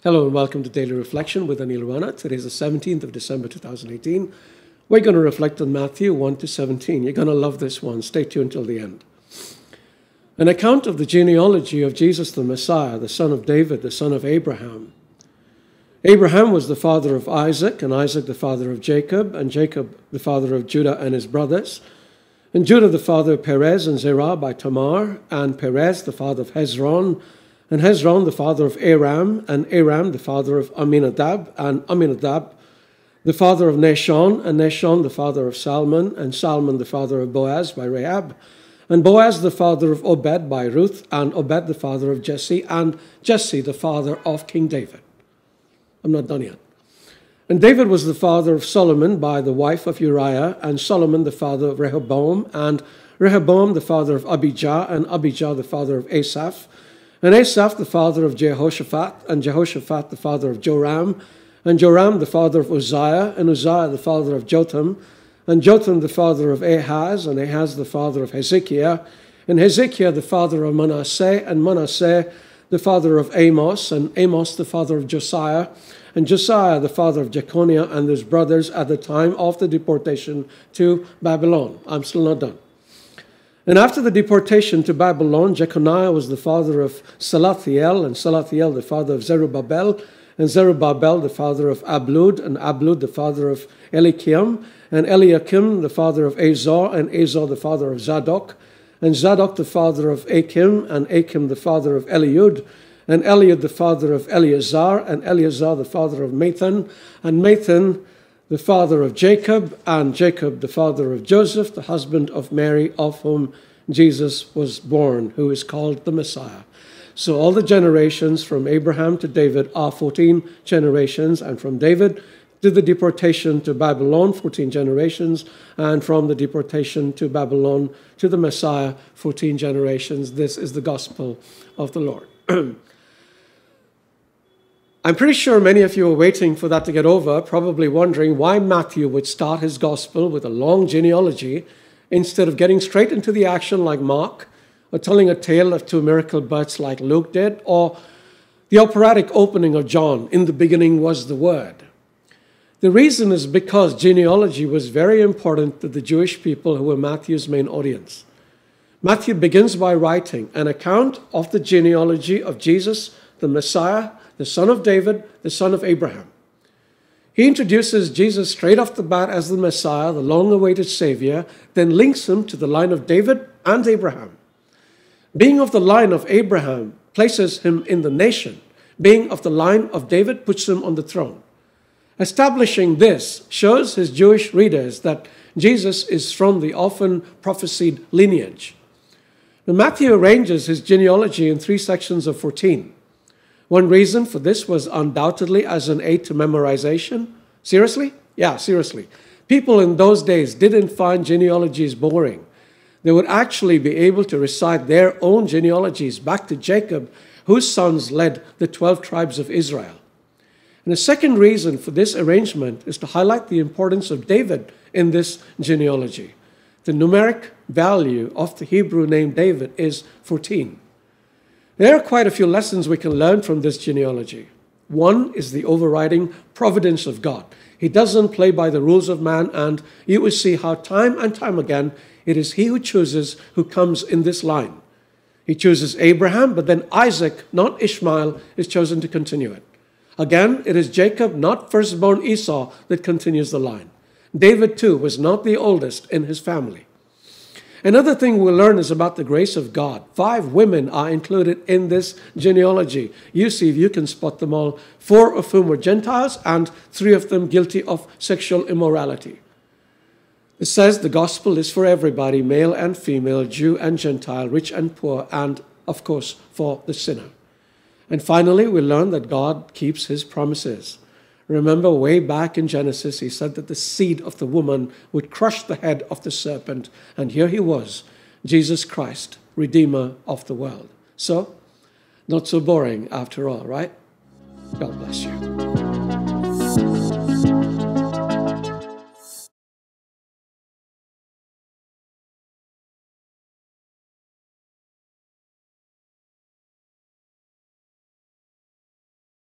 Hello and welcome to Daily Reflection with Aneel Aranha. Today is the 17th of December 2018. We're going to reflect on Matthew 1 to 17. You're going to love this one. Stay tuned till the end. An account of the genealogy of Jesus the Messiah, the son of David, the son of Abraham. Abraham was the father of Isaac, and Isaac the father of Jacob, and Jacob the father of Judah and his brothers, and Judah the father of Perez and Zerah by Tamar, and Perez the father of Hezron, and Hezron the father of Aram, and Aram the father of Aminadab, and Aminadab the father of Nahshon, and Nahshon the father of Salmon, and Salmon the father of Boaz by Rahab, and Boaz the father of Obed by Ruth, and Obed the father of Jesse, and Jesse the father of King David. I'm not done yet. And David was the father of Solomon by the wife of Uriah, and Solomon the father of Rehoboam, and Rehoboam the father of Abijah, and Abijah the father of Asaph, and Asaph the father of Jehoshaphat, and Jehoshaphat the father of Joram, and Joram the father of Uzziah, and Uzziah the father of Jotham, and Jotham the father of Ahaz, and Ahaz the father of Hezekiah, and Hezekiah the father of Manasseh, and Manasseh the father of Amos, and Amos the father of Josiah, and Josiah the father of Jeconiah and his brothers at the time of the deportation to Babylon. I'm still not done. And after the deportation to Babylon, Jeconiah was the father of Salathiel, and Salathiel the father of Zerubbabel, and Zerubbabel the father of Ablud, and Ablud the father of Eliakim, and Eliakim the father of Azor, and Azor the father of Zadok, and Zadok the father of Achim, and Achim the father of Eliud, and Eliud the father of Eleazar, and Eleazar the father of Mathan, and Mathan the father of Jacob, and Jacob the father of Joseph, the husband of Mary, of whom Jesus was born, who is called the Messiah. So all the generations from Abraham to David are 14 generations, and from David to the deportation to Babylon, 14 generations, and from the deportation to Babylon to the Messiah, 14 generations. This is the gospel of the Lord. I'm pretty sure many of you are waiting for that to get over, probably wondering why Matthew would start his gospel with a long genealogy instead of getting straight into the action like Mark, or telling a tale of two miracle births like Luke did, or the operatic opening of John, "In the beginning was the Word." The reason is because genealogy was very important to the Jewish people who were Matthew's main audience. Matthew begins by writing an account of the genealogy of Jesus, the Messiah, the son of David, the son of Abraham. He introduces Jesus straight off the bat as the Messiah, the long-awaited Savior, then links him to the line of David and Abraham. Being of the line of Abraham places him in the nation. Being of the line of David puts him on the throne. Establishing this shows his Jewish readers that Jesus is from the often prophesied lineage. Now, Matthew arranges his genealogy in 3 sections of 14. One reason for this was undoubtedly as an aid to memorization. Seriously? Yeah, seriously. People in those days didn't find genealogies boring. They would actually be able to recite their own genealogies back to Jacob, whose sons led the 12 tribes of Israel. And the second reason for this arrangement is to highlight the importance of David in this genealogy. The numeric value of the Hebrew name David is 14. There are quite a few lessons we can learn from this genealogy. One is the overriding providence of God. He doesn't play by the rules of man, and you will see how time and time again it is he who chooses who comes in this line. He chooses Abraham, but then Isaac, not Ishmael, is chosen to continue it. Again, it is Jacob, not firstborn Esau, that continues the line. David, too, was not the oldest in his family. Another thing we'll learn is about the grace of God. 5 women are included in this genealogy. You see if you can spot them all, 4 of whom were Gentiles and 3 of them guilty of sexual immorality. It says the gospel is for everybody, male and female, Jew and Gentile, rich and poor, and, of course, for the sinner. And finally, we learn that God keeps his promises. Remember, way back in Genesis, he said that the seed of the woman would crush the head of the serpent. And here he was, Jesus Christ, Redeemer of the world. So, not so boring after all, right? God bless you.